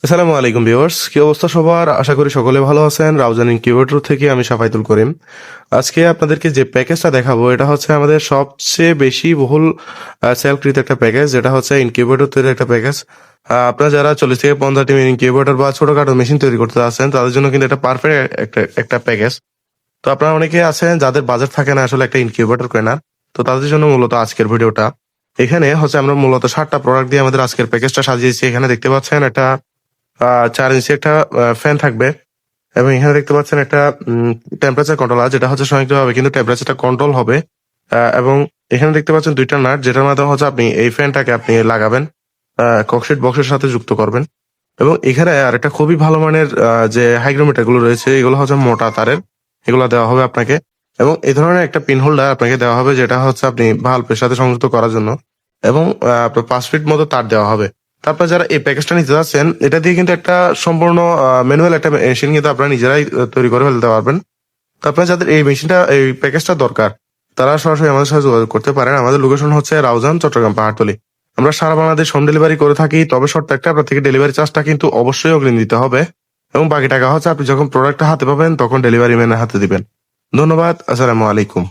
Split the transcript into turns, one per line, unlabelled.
আসসালামু আলাইকুম ভিউয়ার্স, কি অবস্থা সবার? আশা করি সকলে ভালো আছেন। রাউজান ইনকিউবেটর থেকে আমি সাফায়েতুল করিম। আজকে আপনাদেরকে যে প্যাকেজটা দেখাবো এটা হচ্ছে আমাদের সবচেয়ে বেশি বহুল সেলকৃত একটা প্যাকেজ, যেটা হচ্ছে ইনকিউবেটর তৈরির একটা প্যাকেজ। আপনারা যারা 40 থেকে 50টি ইনকিউবেটর বা ছোটখাটো মেশিন তৈরি করতে আছেন তাদের জন্য কিন্তু এটা পারফেক্ট একটা একটা প্যাকেজ। তো আপনারা অনেকে আছেন যাদের বাজেট থাকে না আসলে একটা ইনকিউবেটর কেনার, তো তাদের জন্য মূলত আজকের ভিডিওটা। এখানে হচ্ছে আমরা মূলত 7টা প্রোডাক্ট দিয়ে আমাদের আজকের প্যাকেজটা সাজিয়েছি। এখানে দেখতে পাচ্ছেন একটা 4 ইঞ্চি একটা ফ্যান থাকবে, এবং এখানে দেখতে পাচ্ছেন একটা টেম্পারেচার কন্ট্রোলার, যেটা হচ্ছে স্বয়ংক্রিয়ভাবে কিন্তু টেম্পারেচারটা কন্ট্রোল হবে। এবং এখানে দেখতে পাচ্ছেন 2টা নাট, যেটার মাধ্যমে হচ্ছে আপনি এই ফ্যানটাকে আপনি লাগাবেন, ককশিট বক্সের সাথে যুক্ত করবেন। এবং এখানে আর একটা খুবই ভালো মানের যে হাইগ্রোমিটার গুলো রয়েছে, এগুলো হচ্ছে মোটা তারের, এগুলো দেওয়া হবে আপনাকে। এবং এই ধরনের একটা পিন হোল্ডার আপনাকে দেওয়া হবে, যেটা হচ্ছে আপনি ভাল্বের সাথে সংযুক্ত করার জন্য। এবং আপনার 5 ফিট মতো তার দেওয়া হবে। তারপর যারা এই প্যাকেজটা নিতে যাচ্ছেন, এটা দিয়ে কিন্তু একটা সম্পূর্ণ ম্যানুয়াল একটা মেশিন কিন্তু আপনারা নিজেরাই তৈরি করে ফেলতে পারবেন। তারপরে যাদের এই মেশিনটা এই প্যাকেজটা দরকার, তারা সরাসরি আমাদের সাথে যোগাযোগ করতে পারেন। আমাদের লোকেশন হচ্ছে রাউজান, চট্টগ্রাম, পাহাড়তলী। আমরা সারা বাংলাদেশ হোম ডেলিভারি করে থাকি, তবে শর্ত একটা, আপনার থেকে ডেলিভারি চার্জটা কিন্তু অবশ্যই অগ্রিম দিতে হবে। এবং বাকি টাকা হচ্ছে আপনি যখন প্রোডাক্টটা হাতে পাবেন তখন ডেলিভারি ম্যানের হাতে দিবেন। ধন্যবাদ। আসসালামু আলাইকুম।